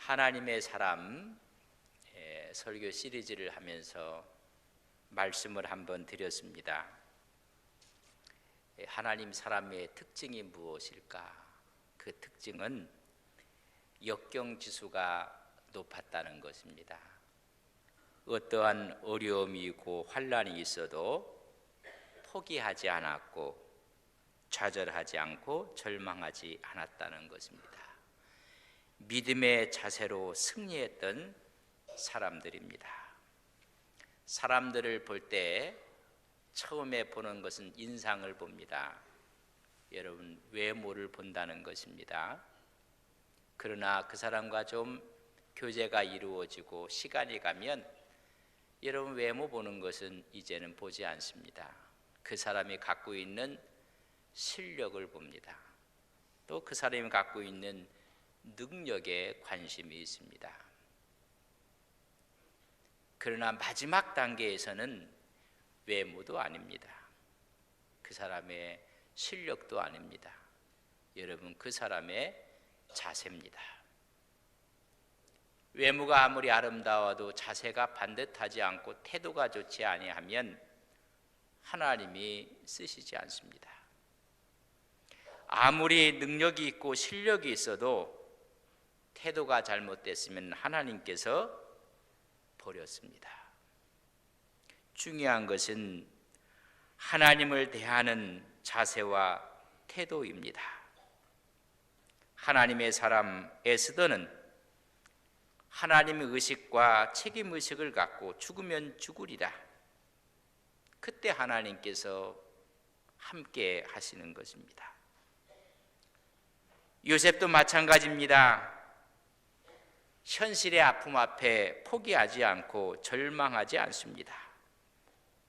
하나님의 사람 설교 시리즈를 하면서 말씀을 한번 드렸습니다. 하나님 사람의 특징이 무엇일까? 그 특징은 역경지수가 높았다는 것입니다. 어떠한 어려움이 있고 환난이 있어도 포기하지 않았고 좌절하지 않고 절망하지 않았다는 것입니다. 믿음의 자세로 승리했던 사람들입니다. 사람들을 볼 때 처음에 보는 것은 인상을 봅니다. 여러분, 외모를 본다는 것입니다. 그러나 그 사람과 좀 교제가 이루어지고 시간이 가면 여러분, 외모 보는 것은 이제는 보지 않습니다. 그 사람이 갖고 있는 실력을 봅니다. 또 그 사람이 갖고 있는 능력에 관심이 있습니다. 그러나 마지막 단계에서는 외모도 아닙니다. 그 사람의 실력도 아닙니다. 여러분, 그 사람의 자세입니다. 외모가 아무리 아름다워도 자세가 반듯하지 않고 태도가 좋지 아니하면 하나님이 쓰시지 않습니다. 아무리 능력이 있고 실력이 있어도 태도가 잘못됐으면 하나님께서 버렸습니다. 중요한 것은 하나님을 대하는 자세와 태도입니다. 하나님의 사람 에스더는 하나님의 의식과 책임의식을 갖고 죽으면 죽으리라. 그때 하나님께서 함께 하시는 것입니다. 요셉도 마찬가지입니다. 현실의 아픔 앞에 포기하지 않고 절망하지 않습니다.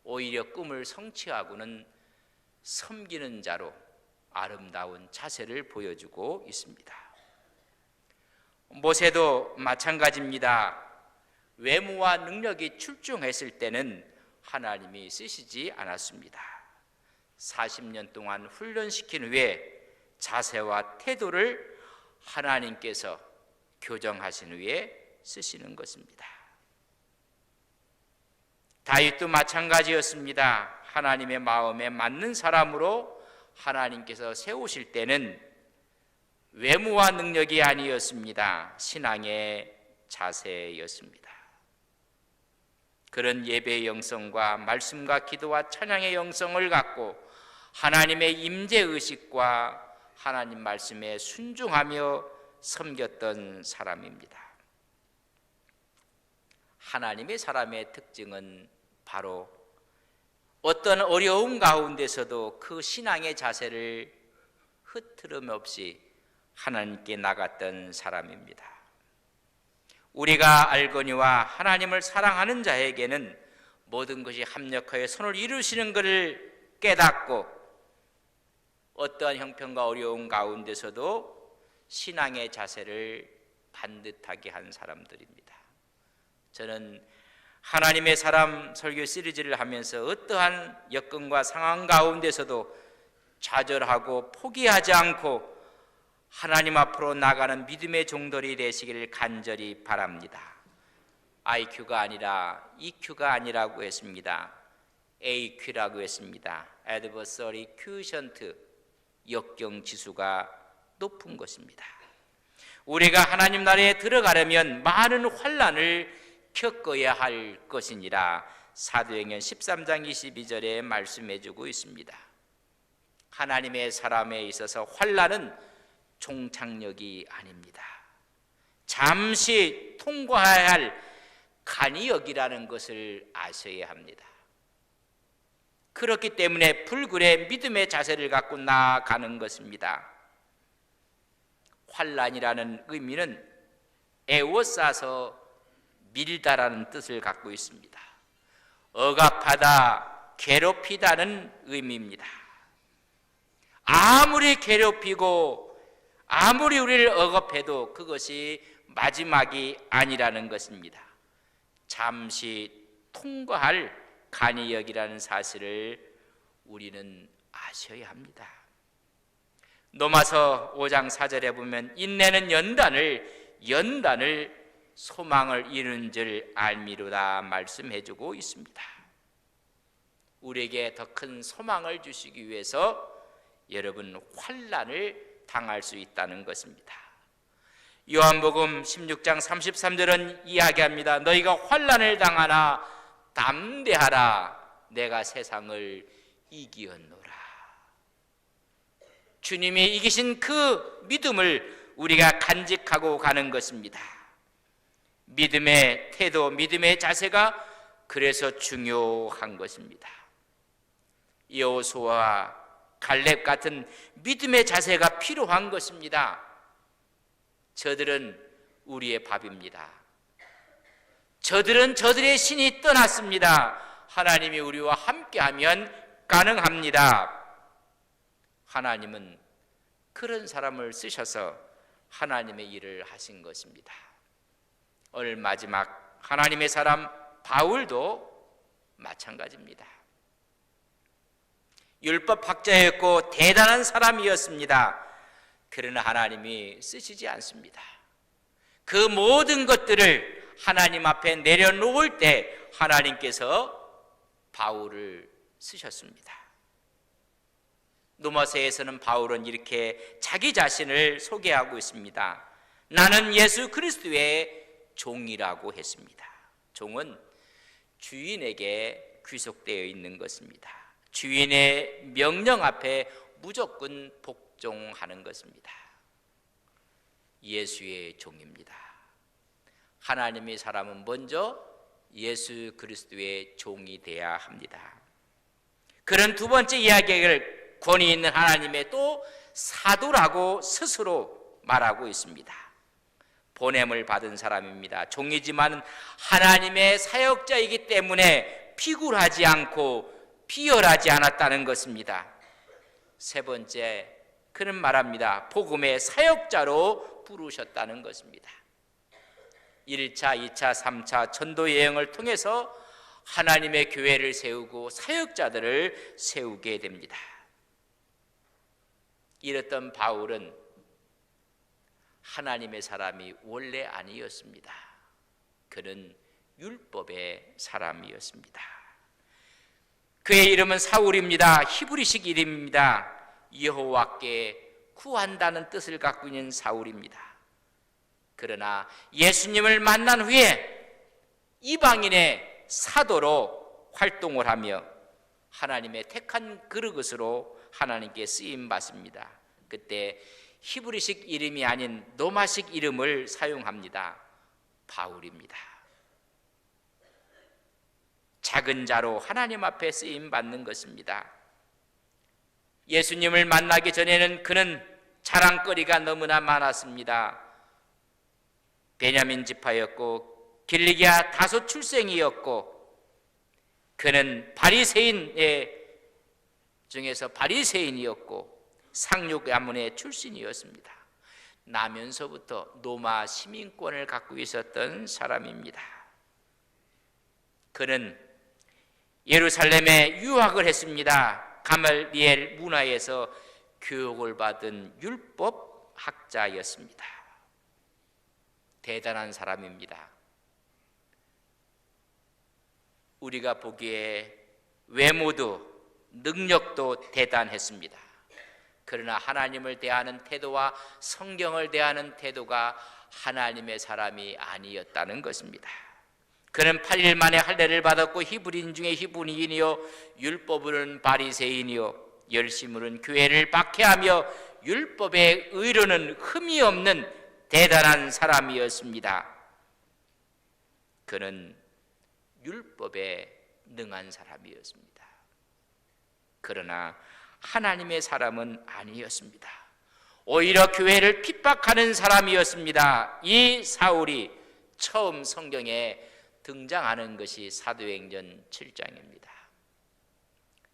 오히려 꿈을 성취하고는 섬기는 자로 아름다운 자세를 보여주고 있습니다. 모세도 마찬가지입니다. 외모와 능력이 출중했을 때는 하나님이 쓰시지 않았습니다. 40년 동안 훈련시킨 후에 자세와 태도를 하나님께서 교정하신 후에 쓰시는 것입니다. 다윗도 마찬가지였습니다. 하나님의 마음에 맞는 사람으로 하나님께서 세우실 때는 외모와 능력이 아니었습니다. 신앙의 자세였습니다. 그런 예배의 영성과 말씀과 기도와 찬양의 영성을 갖고 하나님의 임재의식과 하나님 말씀에 순종하며 섬겼던 사람입니다. 하나님의 사람의 특징은 바로 어떤 어려움 가운데서도 그 신앙의 자세를 흐트름 없이 하나님께 나갔던 사람입니다. 우리가 알거니와 하나님을 사랑하는 자에게는 모든 것이 합력하여 선을 이루시는 것을 깨닫고 어떠한 형편과 어려움 가운데서도 신앙의 자세를 반듯하게 한 사람들입니다. 저는 하나님의 사람 설교 시리즈를 하면서 어떠한 여건과 상황 가운데서도 좌절하고 포기하지 않고 하나님 앞으로 나가는 믿음의 종들이 되시기를 간절히 바랍니다. IQ가 아니라 EQ가 아니라고 했습니다. AQ라고 했습니다. Adversary Quotient, 역경지수가 높은 것입니다. 우리가 하나님 나라에 들어가려면 많은 환난을 겪어야 할 것이니라 사도행전 13장 22절에 말씀해 주고 있습니다. 하나님의 사람에 있어서 환난은 종착역이 아닙니다. 잠시 통과해야 할 간이역이라는 것을 아셔야 합니다. 그렇기 때문에 불굴의 믿음의 자세를 갖고 나아가는 것입니다. 환난이라는 의미는 애워싸서 밀다라는 뜻을 갖고 있습니다. 억압하다, 괴롭히다는 의미입니다. 아무리 괴롭히고 아무리 우리를 억압해도 그것이 마지막이 아니라는 것입니다. 잠시 통과할 간이역이라는 사실을 우리는 아셔야 합니다. 로마서 5장 4절에 보면 인내는 연단을, 연단을 소망을 이루는 줄 알미로다 말씀해주고 있습니다. 우리에게 더 큰 소망을 주시기 위해서 여러분 환난을 당할 수 있다는 것입니다. 요한복음 16장 33절은 이야기합니다. 너희가 환난을 당하나 담대하라, 내가 세상을 이기었노라. 주님이 이기신 그 믿음을 우리가 간직하고 가는 것입니다. 믿음의 태도, 믿음의 자세가 그래서 중요한 것입니다. 여호수아와 갈렙 같은 믿음의 자세가 필요한 것입니다. 저들은 우리의 밥입니다. 저들은 저들의 신이 떠났습니다. 하나님이 우리와 함께하면 가능합니다. 하나님은 그런 사람을 쓰셔서 하나님의 일을 하신 것입니다. 오늘 마지막 하나님의 사람 바울도 마찬가지입니다. 율법학자였고 대단한 사람이었습니다. 그러나 하나님이 쓰시지 않습니다. 그 모든 것들을 하나님 앞에 내려놓을 때 하나님께서 바울을 쓰셨습니다. 로마서에서는 바울은 이렇게 자기 자신을 소개하고 있습니다. 나는 예수 그리스도의 종이라고 했습니다. 종은 주인에게 귀속되어 있는 것입니다. 주인의 명령 앞에 무조건 복종하는 것입니다. 예수의 종입니다. 하나님의 사람은 먼저 예수 그리스도의 종이 되어야 합니다. 그런 두 번째 이야기를 권위 있는 하나님의 또 사도라고 스스로 말하고 있습니다. 보냄을 받은 사람입니다. 종이지만 하나님의 사역자이기 때문에 피굴하지 않고 비열하지 않았다는 것입니다. 세 번째, 그는 말합니다. 복음의 사역자로 부르셨다는 것입니다. 1차, 2차, 3차 전도 여행을 통해서 하나님의 교회를 세우고 사역자들을 세우게 됩니다. 이랬던 바울은 하나님의 사람이 원래 아니었습니다. 그는 율법의 사람이었습니다. 그의 이름은 사울입니다. 히브리식 이름입니다. 여호와께 구한다는 뜻을 갖고 있는 사울입니다. 그러나 예수님을 만난 후에 이방인의 사도로 활동을 하며 하나님의 택한 그릇으로 하나님께 쓰임 받습니다. 그때 히브리식 이름이 아닌 로마식 이름을 사용합니다. 바울입니다. 작은 자로 하나님 앞에 쓰임 받는 것입니다. 예수님을 만나기 전에는 그는 자랑거리가 너무나 많았습니다. 베냐민 지파였고 길리기아 다소 출생이었고 그는 바리새인의 중에서 바리새인이었고 상류 가문의 출신이었습니다. 나면서부터 로마 시민권을 갖고 있었던 사람입니다. 그는 예루살렘에 유학을 했습니다. 가말리엘 문화에서 교육을 받은 율법 학자였습니다. 대단한 사람입니다. 우리가 보기에 외모도 능력도 대단했습니다. 그러나 하나님을 대하는 태도와 성경을 대하는 태도가 하나님의 사람이 아니었다는 것입니다. 그는 8일 만에 할례를 받았고 히브리인 중에 히브리인이요 율법으로는 바리새인이요 열심으로는 교회를 박해하며 율법의 의로는 흠이 없는 대단한 사람이었습니다. 그는 율법에 능한 사람이었습니다. 그러나 하나님의 사람은 아니었습니다. 오히려 교회를 핍박하는 사람이었습니다. 이 사울이 처음 성경에 등장하는 것이 사도행전 7장입니다.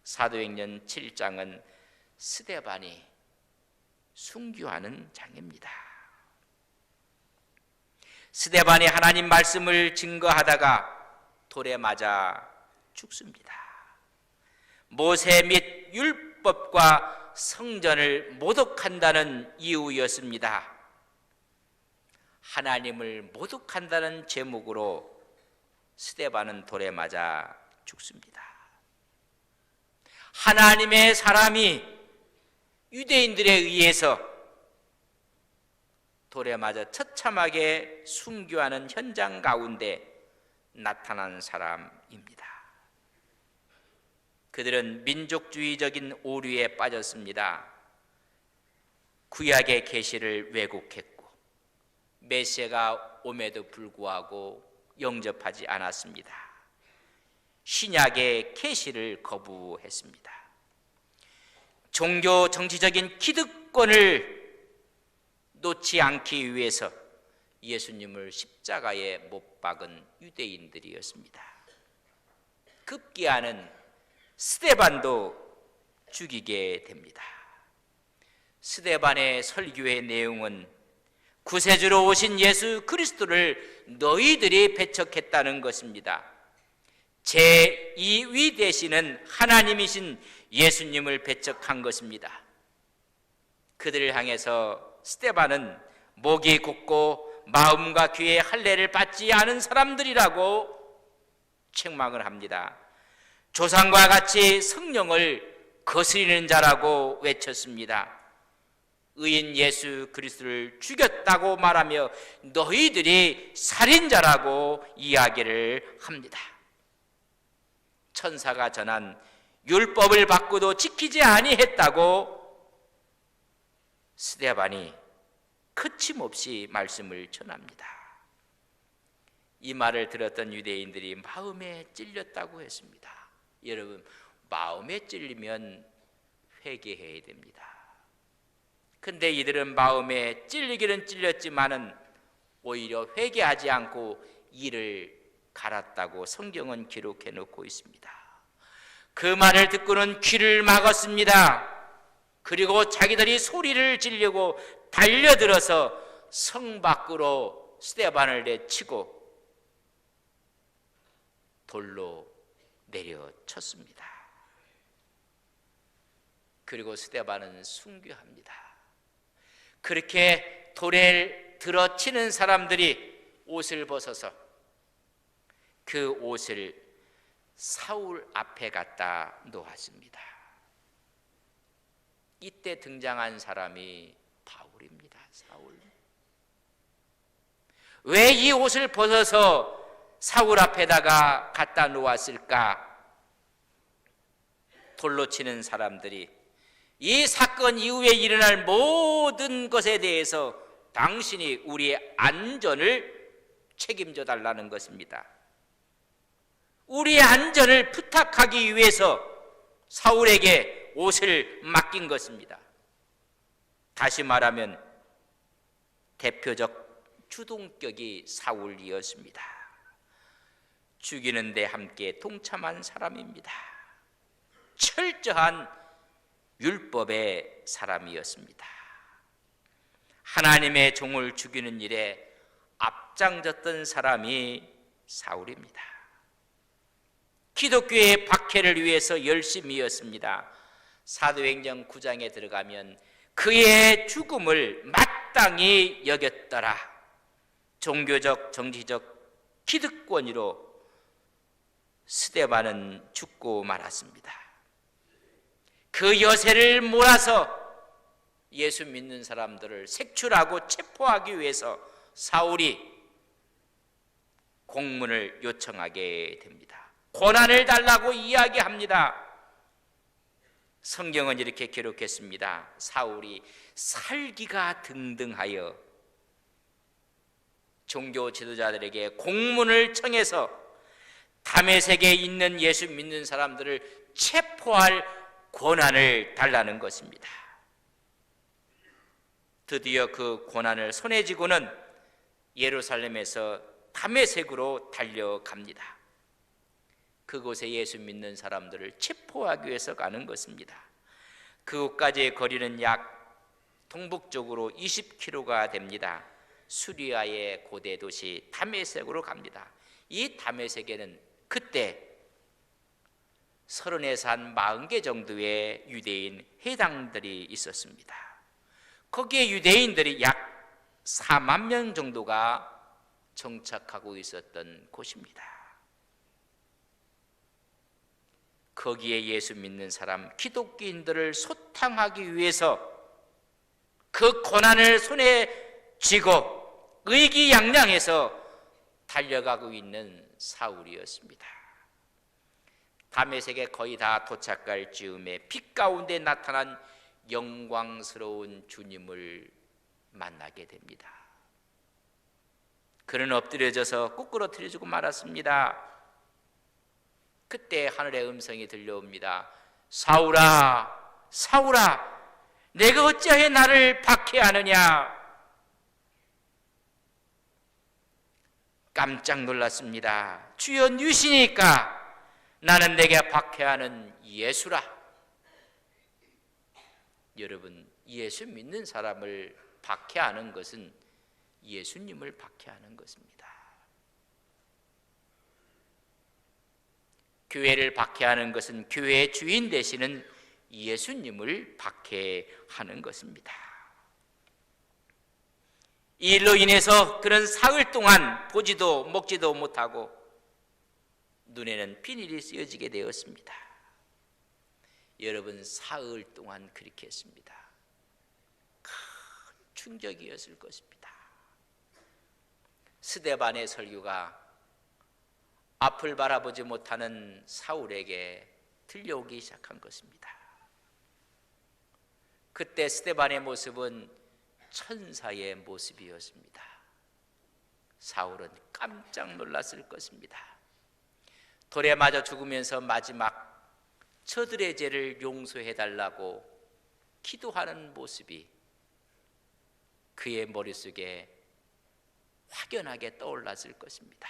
사도행전 7장은 스데반이 순교하는 장입니다. 스데반이 하나님 말씀을 증거하다가 돌에 맞아 죽습니다. 모세 및 율법과 성전을 모독한다는 이유였습니다. 하나님을 모독한다는 제목으로 스데반은 돌에 맞아 죽습니다. 하나님의 사람이 유대인들에 의해서 돌에 맞아 처참하게 순교하는 현장 가운데 나타난 사람입니다. 그들은 민족주의적인 오류에 빠졌습니다. 구약의 계시를 왜곡했고 메시아가 옴에도 불구하고 영접하지 않았습니다. 신약의 계시를 거부했습니다. 종교 정치적인 기득권을 놓지 않기 위해서 예수님을 십자가에 못 박은 유대인들이었습니다. 급기야는 스데반도 죽이게 됩니다. 스데반의 설교의 내용은 구세주로 오신 예수 그리스도를 너희들이 배척했다는 것입니다. 제2위 되시는 하나님이신 예수님을 배척한 것입니다. 그들을 향해서 스데반은 목이 곧고 마음과 귀에 할례를 받지 않은 사람들이라고 책망을 합니다. 조상과 같이 성령을 거스리는 자라고 외쳤습니다. 의인 예수 그리스도를 죽였다고 말하며 너희들이 살인자라고 이야기를 합니다. 천사가 전한 율법을 받고도 지키지 아니했다고 스데반이 거침없이 말씀을 전합니다. 이 말을 들었던 유대인들이 마음에 찔렸다고 했습니다. 여러분, 마음에 찔리면 회개해야 됩니다. 근데 이들은 마음에 찔리기는 찔렸지만은 오히려 회개하지 않고 이를 갈았다고 성경은 기록해 놓고 있습니다. 그 말을 듣고는 귀를 막았습니다. 그리고 자기들이 소리를 지르고 달려들어서 성 밖으로 스데반을 내치고 돌로 내려쳤습니다. 그리고 스데반은 순교합니다. 그렇게 돌에 들어치는 사람들이 옷을 벗어서 그 옷을 사울 앞에 갖다 놓았습니다. 이때 등장한 사람이 바울입니다. 사울. 왜 이 옷을 벗어서 사울 앞에다가 갖다 놓았을까? 돌로 치는 사람들이 이 사건 이후에 일어날 모든 것에 대해서 당신이 우리의 안전을 책임져 달라는 것입니다. 우리의 안전을 부탁하기 위해서 사울에게 옷을 맡긴 것입니다. 다시 말하면 대표적 주동격이 사울이었습니다. 죽이는 데 함께 동참한 사람입니다. 철저한 율법의 사람이었습니다. 하나님의 종을 죽이는 일에 앞장섰던 사람이 사울입니다. 기독교의 박해를 위해서 열심이었습니다. 사도행전 9장에 들어가면 그의 죽음을 마땅히 여겼더라. 종교적 정치적 기득권으로 스데반은 죽고 말았습니다. 그 여세를 몰아서 예수 믿는 사람들을 색출하고 체포하기 위해서 사울이 공문을 요청하게 됩니다. 권한을 달라고 이야기합니다. 성경은 이렇게 기록했습니다. 사울이 살기가 등등하여 종교 지도자들에게 공문을 청해서 다메섹에 있는 예수 믿는 사람들을 체포할 권한을 달라는 것입니다. 드디어 그 권한을 손에 쥐고는 예루살렘에서 다메섹으로 달려갑니다. 그곳에 예수 믿는 사람들을 체포하기 위해서 가는 것입니다. 그곳까지의 거리는 약 동북쪽으로 20km가 됩니다. 수리아의 고대 도시 다메섹으로 갑니다. 이 다메섹에는 그때 30에서 한 40개 정도의 유대인 회당들이 있었습니다. 거기에 유대인들이 약 4만 명 정도가 정착하고 있었던 곳입니다. 거기에 예수 믿는 사람, 기독교인들을 소탕하기 위해서 그 고난을 손에 쥐고 의기양양해서 달려가고 있는 사울이었습니다. 다메섹에 거의 다 도착할 즈음에 빛 가운데 나타난 영광스러운 주님을 만나게 됩니다. 그는 엎드려져서 꾸꾸러뜨려지고 말았습니다. 그때 하늘의 음성이 들려옵니다. 사울아, 사울아, 내가 어찌하여 나를 박해하느냐? 깜짝 놀랐습니다. 주여, 누시니까? 나는 내게 박해하는 예수라. 여러분, 예수 믿는 사람을 박해하는 것은 예수님을 박해하는 것입니다. 교회를 박해하는 것은 교회의 주인 되시는 예수님을 박해하는 것입니다. 이 일로 인해서 그는 사흘 동안 보지도 먹지도 못하고 눈에는 비닐이 쓰여지게 되었습니다. 여러분, 사흘 동안 그렇게 했습니다. 큰 충격이었을 것입니다. 스데반의 설교가 앞을 바라보지 못하는 사울에게 들려오기 시작한 것입니다. 그때 스데반의 모습은 천사의 모습이었습니다. 사울은 깜짝 놀랐을 것입니다. 돌에 맞아 죽으면서 마지막 저들의 죄를 용서해달라고 기도하는 모습이 그의 머릿속에 확연하게 떠올랐을 것입니다.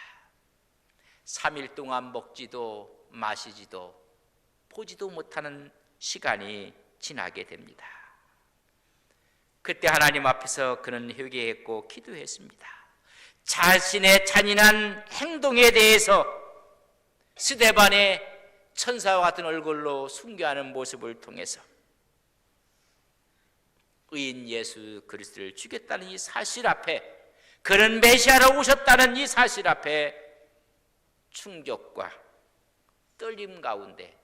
3일 동안 먹지도 마시지도 보지도 못하는 시간이 지나게 됩니다. 그때 하나님 앞에서 그는 회개했고 기도했습니다. 자신의 잔인한 행동에 대해서 스데반의 천사와 같은 얼굴로 순교하는 모습을 통해서 의인 예수 그리스도를 죽였다는 이 사실 앞에, 그는 메시아로 오셨다는 이 사실 앞에 충격과 떨림 가운데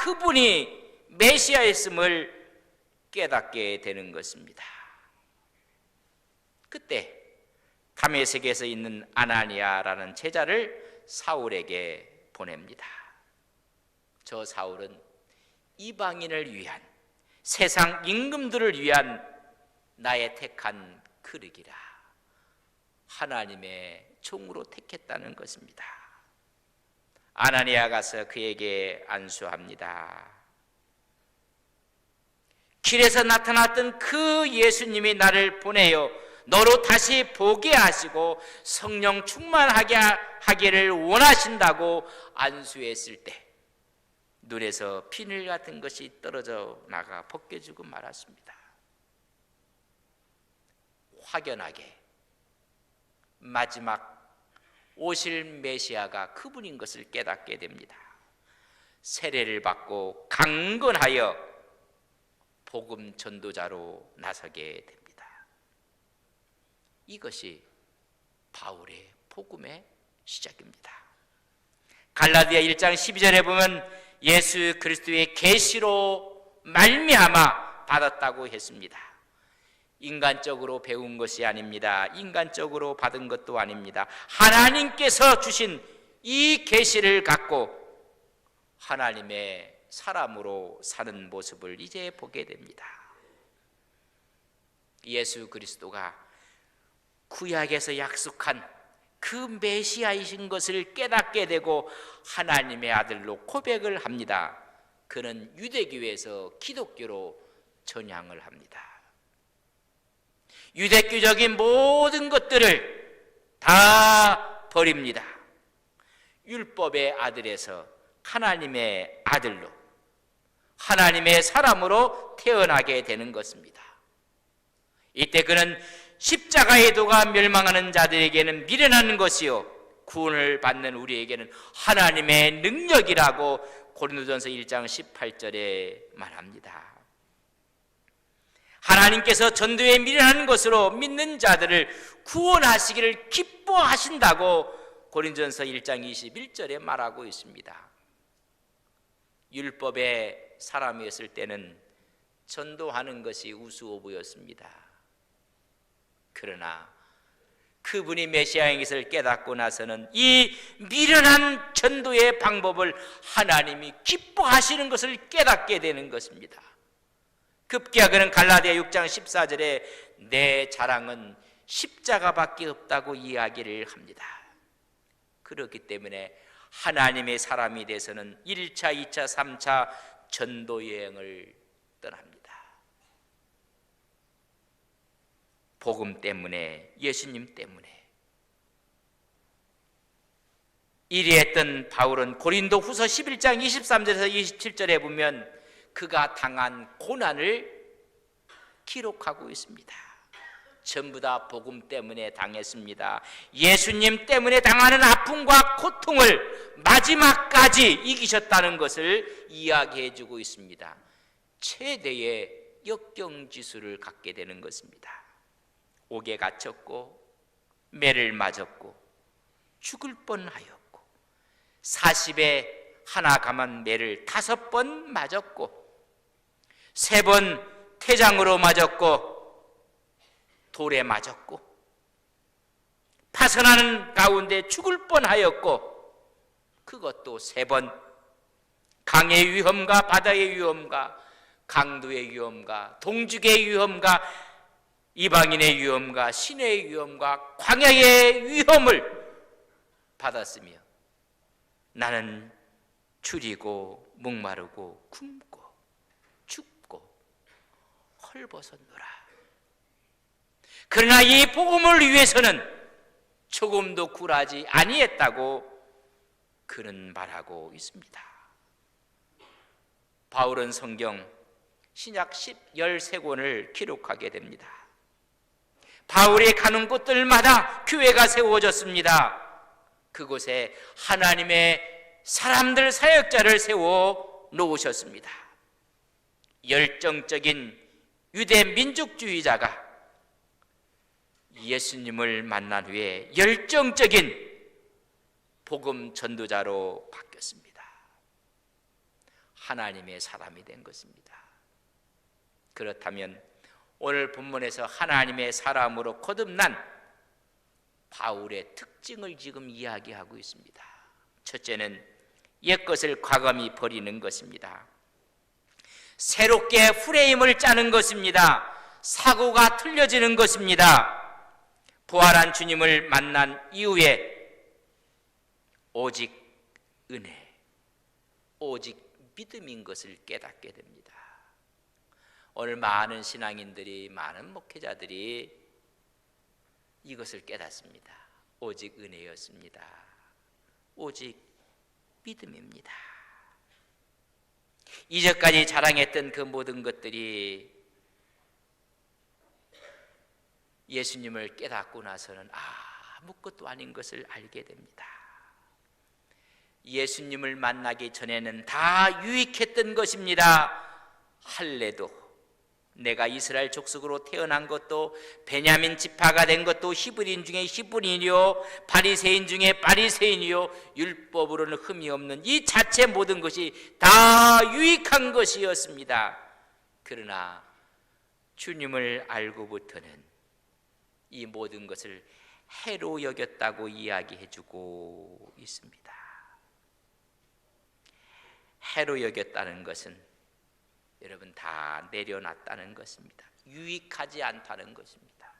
그분이 메시아였음을 깨닫게 되는 것입니다. 그때 다메섹에서 있는 아나니아라는 제자를 사울에게 보냅니다. 저 사울은 이방인을 위한, 세상 임금들을 위한 나의 택한 그릇이라 하나님의 종으로 택했다는 것입니다. 아나니아 가서 그에게 안수합니다. 길에서 나타났던 그 예수님이 나를 보내어 너로 다시 보게 하시고 성령 충만하게 하기를 원하신다고 안수했을 때 눈에서 비늘 같은 것이 떨어져 나가 벗겨지고 말았습니다. 확연하게 마지막 오실 메시아가 그분인 것을 깨닫게 됩니다. 세례를 받고 강건하여 복음 전도자로 나서게 됩니다. 이것이 바울의 복음의 시작입니다. 갈라디아 1장 12절에 보면 예수 그리스도의 계시로 말미암아 받았다고 했습니다. 인간적으로 배운 것이 아닙니다. 인간적으로 받은 것도 아닙니다. 하나님께서 주신 이 계시를 갖고 하나님의 사람으로 사는 모습을 이제 보게 됩니다. 예수 그리스도가 구약에서 약속한 그 메시아이신 것을 깨닫게 되고 하나님의 아들로 고백을 합니다. 그는 유대교에서 기독교로 전향을 합니다. 유대교적인 모든 것들을 다 버립니다. 율법의 아들에서 하나님의 아들로, 하나님의 사람으로 태어나게 되는 것입니다. 이때 그는 십자가의 도가 멸망하는 자들에게는 미련한 것이요 구원을 받는 우리에게는 하나님의 능력이라고 고린도전서 1장 18절에 말합니다. 하나님께서 전도에 미련한 것으로 믿는 자들을 구원하시기를 기뻐하신다고 고린도전서 1장 21절에 말하고 있습니다. 율법의 사람이었을 때는 전도하는 것이 우스워보였습니다. 그러나 그분이 메시아인 것을 깨닫고 나서는 이 미련한 전도의 방법을 하나님이 기뻐하시는 것을 깨닫게 되는 것입니다. 급기야 그는 갈라디아 6장 14절에 내 자랑은 십자가밖에 없다고 이야기를 합니다. 그렇기 때문에 하나님의 사람이 돼서는 1차, 2차, 3차 전도 여행을 떠납니다. 복음 때문에, 예수님 때문에. 이리 했던 바울은 고린도 후서 11장 23절에서 27절에 보면 그가 당한 고난을 기록하고 있습니다. 전부 다 복음 때문에 당했습니다. 예수님 때문에 당하는 아픔과 고통을 마지막까지 이기셨다는 것을 이야기해 주고 있습니다. 최대의 역경지수를 갖게 되는 것입니다. 옥에 갇혔고 매를 맞았고 죽을 뻔하였고 40에 하나 감한 매를 5번 맞았고 3번 태장으로 맞았고 돌에 맞았고 파선하는 가운데 죽을 뻔하였고 그것도 3번 강의 위험과 바다의 위험과 강도의 위험과 동죽의 위험과 이방인의 위험과 신의 위험과 광야의 위험을 받았으며 나는 줄이고 목마르고 굶고 죽고 헐벗었노라. 그러나 이 복음을 위해서는 조금도 굴하지 아니했다고 그는 말하고 있습니다. 바울은 성경 신약 13권을 기록하게 됩니다. 바울이 가는 곳들마다 교회가 세워졌습니다. 그곳에 하나님의 사람들 사역자를 세워 놓으셨습니다. 열정적인 유대 민족주의자가 예수님을 만난 후에 열정적인 복음 전도자로 바뀌었습니다. 하나님의 사람이 된 것입니다. 그렇다면 오늘 본문에서 하나님의 사람으로 거듭난 바울의 특징을 지금 이야기하고 있습니다. 첫째는 옛것을 과감히 버리는 것입니다. 새롭게 프레임을 짜는 것입니다. 사고가 틀려지는 것입니다. 부활한 주님을 만난 이후에 오직 은혜, 오직 믿음인 것을 깨닫게 됩니다. 오늘 많은 신앙인들이, 많은 목회자들이 이것을 깨닫습니다. 오직 은혜였습니다. 오직 믿음입니다. 이제까지 자랑했던 그 모든 것들이 예수님을 깨닫고 나서는 아무것도 아닌 것을 알게 됩니다. 예수님을 만나기 전에는 다 유익했던 것입니다. 할례도, 내가 이스라엘 족속으로 태어난 것도, 베냐민 지파가 된 것도, 히브리인 중에 히브리인이요 바리새인 중에 바리새인이요 율법으로는 흠이 없는 이 자체 모든 것이 다 유익한 것이었습니다. 그러나 주님을 알고부터는 이 모든 것을 해로 여겼다고 이야기해주고 있습니다. 해로 여겼다는 것은 여러분 다 내려놨다는 것입니다. 유익하지 않다는 것입니다.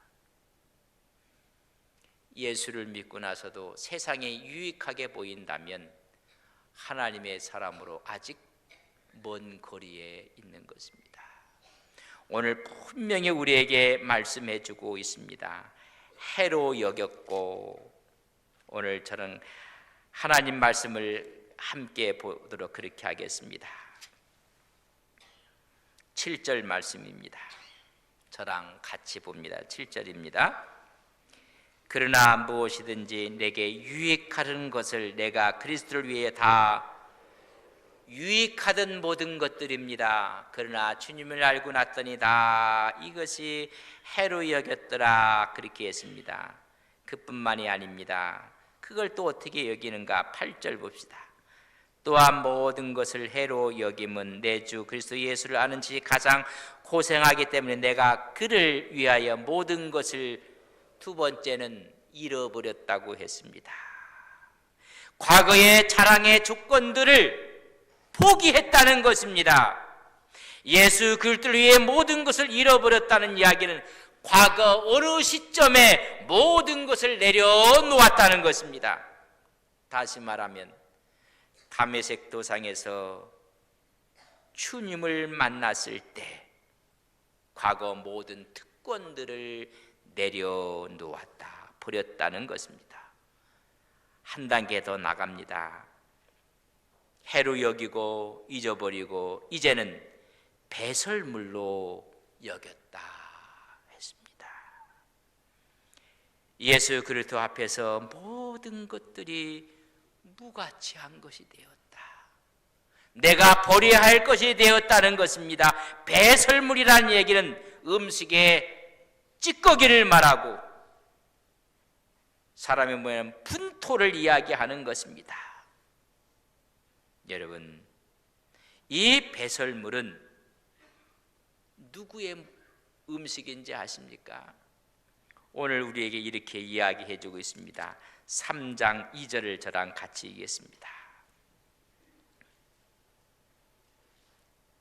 예수를 믿고 나서도 세상에 유익하게 보인다면 하나님의 사람으로 아직 먼 거리에 있는 것입니다. 오늘 분명히 우리에게 말씀해 주고 있습니다. 해로 여겼고, 오늘 저는 하나님 말씀을 함께 보도록 그렇게 하겠습니다. 7절 말씀입니다. 저랑 같이 봅니다. 7절입니다. 그러나 무엇이든지 내게 유익하는 것을 내가 그리스도를 위해 다 유익하던 모든 것들입니다. 그러나 주님을 알고 났더니 다 이것이 해로 여겼더라 그렇게 했습니다. 그뿐만이 아닙니다. 그걸 또 어떻게 여기는가? 8절 봅시다. 또한 모든 것을 해로 여김은 내 주 그리스도 예수를 아는 지 가장 고생하기 때문에 내가 그를 위하여 모든 것을, 두 번째는 잃어버렸다고 했습니다. 과거의 자랑의 조건들을 포기했다는 것입니다. 예수 그리스도를 위해 모든 것을 잃어버렸다는 이야기는 과거 어느 시점에 모든 것을 내려놓았다는 것입니다. 다시 말하면 다메섹 도상에서 주님을 만났을 때 과거 모든 특권들을 내려놓았다, 버렸다는 것입니다. 한 단계 더 나갑니다. 해로 여기고 잊어버리고 이제는 배설물로 여겼다 했습니다. 예수 그리스도 앞에서 모든 것들이 무가치한 것이 되었다. 내가 버려야 할 것이 되었다는 것입니다. 배설물이라는 얘기는 음식의 찌꺼기를 말하고 사람의 뭐냐면 분토를 이야기하는 것입니다. 여러분, 이 배설물은 누구의 음식인지 아십니까? 오늘 우리에게 이렇게 이야기해 주고 있습니다. 3장 2절을 저랑 같이 읽겠습니다.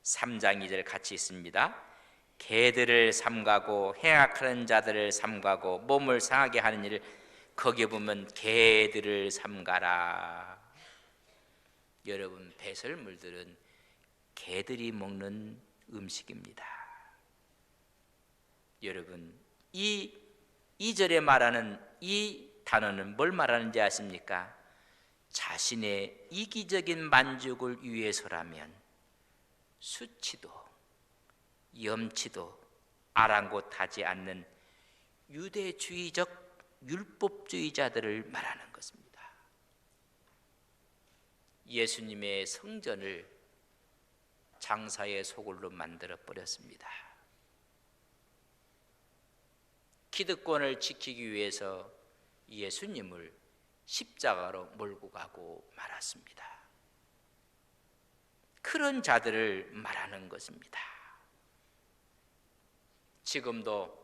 3장 2절 같이 있습니다. 개들을 삼가고 행악하는 자들을 삼가고 몸을 상하게 하는 일을, 거기에 보면 개들을 삼가라. 여러분, 배설물들은 개들이 먹는 음식입니다. 여러분, 이 2절에 말하는 이 단어는 뭘 말하는지 아십니까? 자신의 이기적인 만족을 위해서라면 수치도 염치도 아랑곳하지 않는 유대주의적 율법주의자들을 말하는 것입니다. 예수님의 성전을 장사의 소굴로 만들어 버렸습니다. 기득권을 지키기 위해서 예수님을 십자가로 몰고 가고 말았습니다. 그런 자들을 말하는 것입니다. 지금도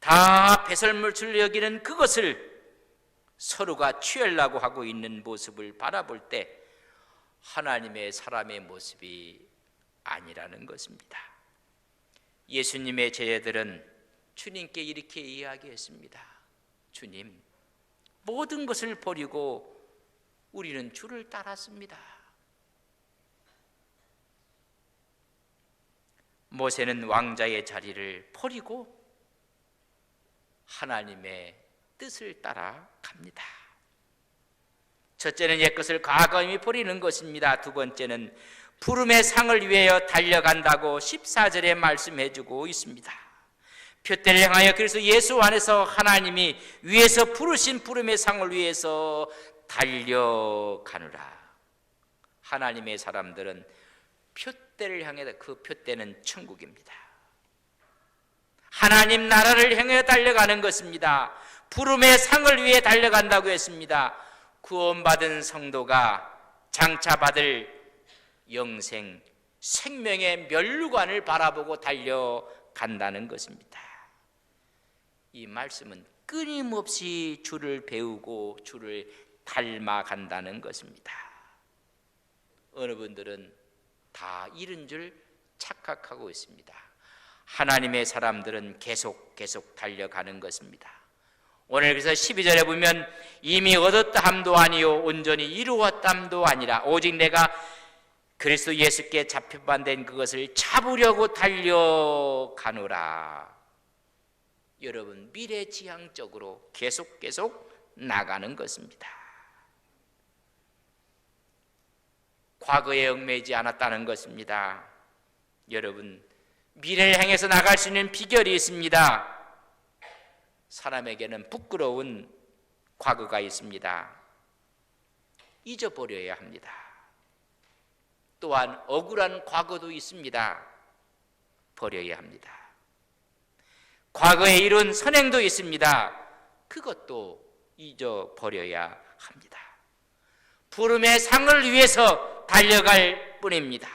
다 배설물 줄 여기는 그것을 서로가 취하려고 하고 있는 모습을 바라볼 때 하나님의 사람의 모습이 아니라는 것입니다. 예수님의 제자들은 주님께 이렇게 이야기했습니다. 주님, 모든 것을 버리고 우리는 주를 따랐습니다. 모세는 왕자의 자리를 버리고 하나님의 뜻을 따라 갑니다. 첫째는 옛것을 과감히 버리는 것입니다. 두 번째는 부름의 상을 위하여 달려간다고 14절에 말씀해주고 있습니다. 표대를 향하여, 그래서 예수 안에서 하나님이 위에서 부르신 부름의 상을 위해서 달려가느라. 하나님의 사람들은 표대를 향해, 그 표대는 천국입니다. 하나님 나라를 향해 달려가는 것입니다. 부름의 상을 위해 달려간다고 했습니다. 구원받은 성도가 장차 받을 영생, 생명의 면류관을 바라보고 달려간다는 것입니다. 이 말씀은 끊임없이 주를 배우고 주를 닮아간다는 것입니다. 어느 분들은 다 잃은 줄 착각하고 있습니다. 하나님의 사람들은 계속 달려가는 것입니다. 오늘 그래서 12절에 보면 이미 얻었다 함도 아니요 온전히 이루었다 함도 아니라 오직 내가 그리스도 예수께 잡혀반된 그것을 잡으려고 달려가노라. 여러분, 미래지향적으로 계속 나가는 것입니다. 과거에 얽매이지 않았다는 것입니다. 여러분, 미래를 향해서 나갈 수 있는 비결이 있습니다. 사람에게는 부끄러운 과거가 있습니다. 잊어버려야 합니다. 또한 억울한 과거도 있습니다. 버려야 합니다. 과거에 이룬 선행도 있습니다. 그것도 잊어버려야 합니다. 부름의 상을 위해서 달려갈 뿐입니다.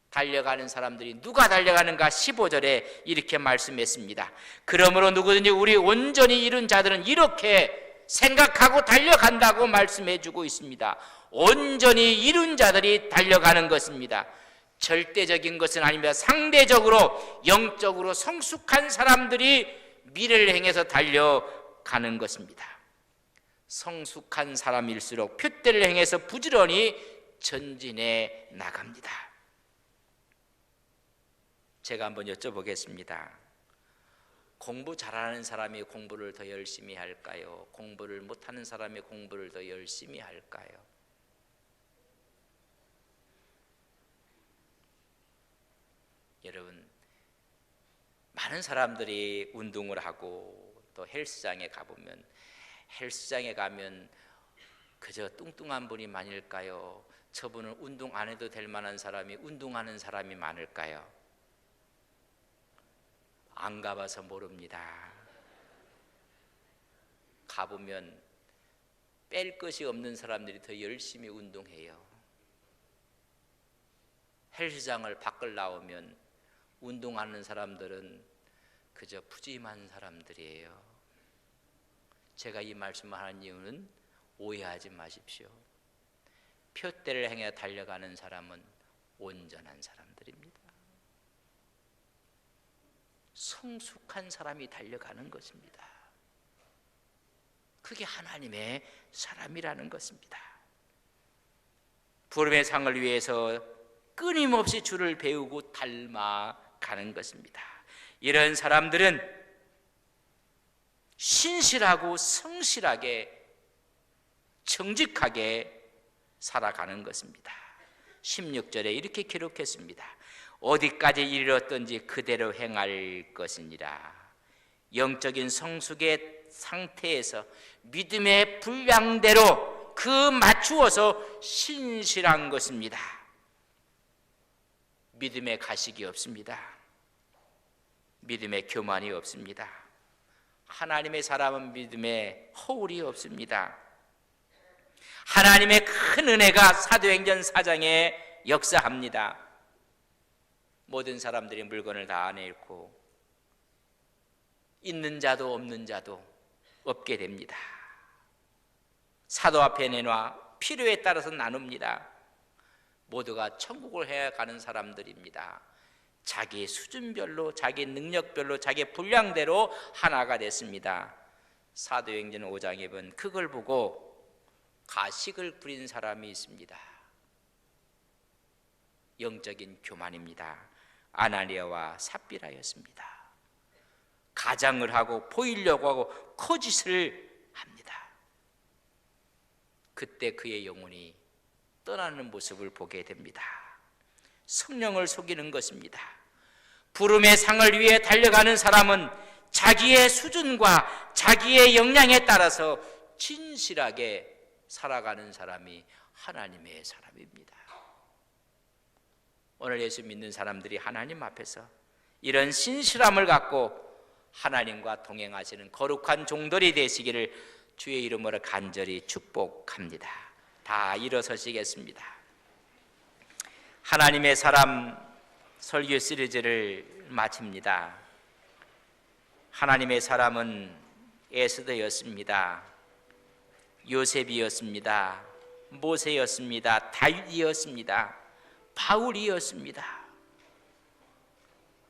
달려가는 사람들이 누가 달려가는가? 15절에 이렇게 말씀했습니다. 그러므로 누구든지 우리 온전히 이룬 자들은 이렇게 생각하고 달려간다고 말씀해 주고 있습니다. 온전히 이룬 자들이 달려가는 것입니다. 절대적인 것은 아닙니다. 상대적으로 영적으로 성숙한 사람들이 미래를 향해서 달려가는 것입니다. 성숙한 사람일수록 표대를 향해서 부지런히 전진해 나갑니다. 제가 한번 여쭤보겠습니다. 공부 잘하는 사람이 공부를 더 열심히 할까요? 공부를 못하는 사람이 공부를 더 열심히 할까요? 여러분, 많은 사람들이 운동을 하고 또 헬스장에 가보면 헬스장에 가면 그저 뚱뚱한 분이 많을까요? 저분은 운동 안 해도 될 만한 사람이 운동하는 사람이 많을까요? 안 가봐서 모릅니다. 가보면 뺄 것이 없는 사람들이 더 열심히 운동해요. 헬스장을 밖을 나오면 운동하는 사람들은 그저 푸짐한 사람들이에요. 제가 이 말씀을 하는 이유는 오해하지 마십시오. 표대를 향해 달려가는 사람은 온전한 사람들입니다. 성숙한 사람이 달려가는 것입니다. 그게 하나님의 사람이라는 것입니다. 부름의 상을 위해서 끊임없이 주를 배우고 닮아가는 것입니다. 이런 사람들은 신실하고 성실하게 정직하게 살아가는 것입니다. 16절에 이렇게 기록했습니다. 어디까지 이르렀든지 그대로 행할 것이니라. 영적인 성숙의 상태에서 믿음의 분량대로 그 맞추어서 신실한 것입니다. 믿음의 가식이 없습니다. 믿음의 교만이 없습니다. 하나님의 사람은 믿음에 허울이 없습니다. 하나님의 큰 은혜가 사도행전 4장에 역사합니다. 모든 사람들이 물건을 다 내놓고 있는 자도 없는 자도 없게 됩니다. 사도 앞에 내놔 필요에 따라서 나눕니다. 모두가 천국을 해야 가는 사람들입니다. 자기 수준별로, 자기 능력별로, 자기 분량대로 하나가 됐습니다. 사도행전 5장에 보면 그걸 보고 가식을 부린 사람이 있습니다. 영적인 교만입니다. 아나니아와 삽비라였습니다. 가장을 하고 보이려고 하고 거짓을 합니다. 그때 그의 영혼이 떠나는 모습을 보게 됩니다. 성령을 속이는 것입니다. 부름의 상을 위해 달려가는 사람은 자기의 수준과 자기의 역량에 따라서 진실하게 살아가는 사람이 하나님의 사람입니다. 오늘 예수 믿는 사람들이 하나님 앞에서 이런 신실함을 갖고 하나님과 동행하시는 거룩한 종들이 되시기를 주의 이름으로 간절히 축복합니다. 다 일어서시겠습니다. 하나님의 사람 설교 시리즈를 마칩니다. 하나님의 사람은 에스더였습니다. 요셉이었습니다. 모세였습니다. 다윗이었습니다. 바울이었습니다.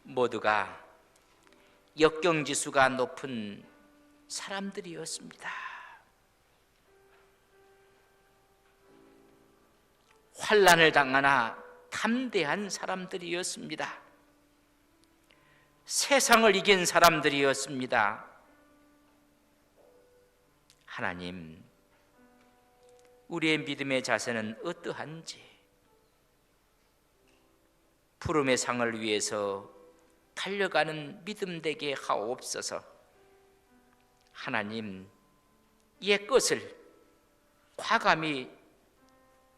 모두가 역경지수가 높은 사람들이었습니다. 환난을 당하나 담대한 사람들이었습니다. 세상을 이긴 사람들이었습니다. 하나님, 우리의 믿음의 자세는 어떠한지 부름의 상을 위해서 달려가는 믿음 되게 하옵소서. 하나님, 옛 것을 과감히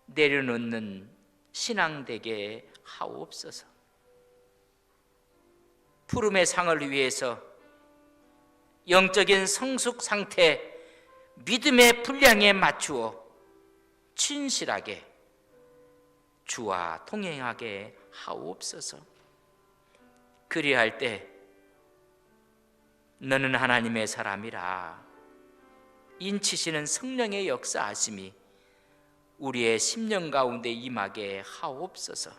내려놓는 신앙 되게 하옵소서. 푸름의 상을 위해서 영적인 성숙 상태, 믿음의 분량에 맞추어 진실하게 주와 동행하게 하옵소서. 그리할 때 너는 하나님의 사람이라 인치시는 성령의 역사하심이 우리의 심령 가운데 임하게 하옵소서.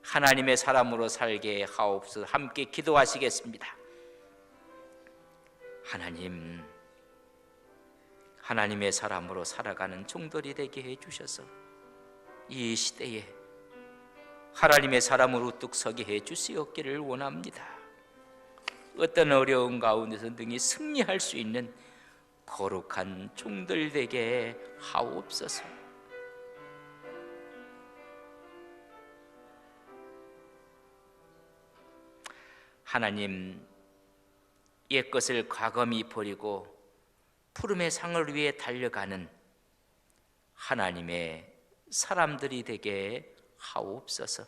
하나님의 사람으로 살게 하옵소서. 함께 기도하시겠습니다. 하나님, 하나님의 사람으로 살아가는 종들이 되게 해주셔서 이 시대에 하나님의 사람으로 우뚝 서게 해주시옵기를 원합니다. 어떤 어려운 가운데서 능히 승리할 수 있는 거룩한 종들 되게 하옵소서. 하나님, 옛것을 과감히 버리고 푸름의 상을 위해 달려가는 하나님의 사람들이 되게 하옵소서.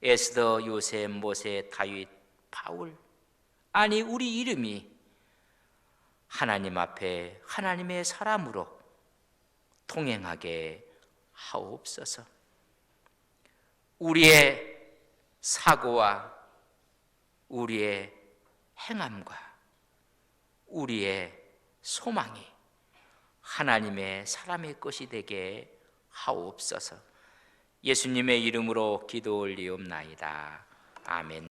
에스더, 요셉, 모세, 다윗, 바울, 아니 우리 이름이 하나님 앞에 하나님의 사람으로 동행하게 하옵소서. 우리의 사고와 우리의 행함과 우리의 소망이 하나님의 사람의 것이 되게 하옵소서. 예수님의 이름으로 기도 올리옵나이다. 아멘.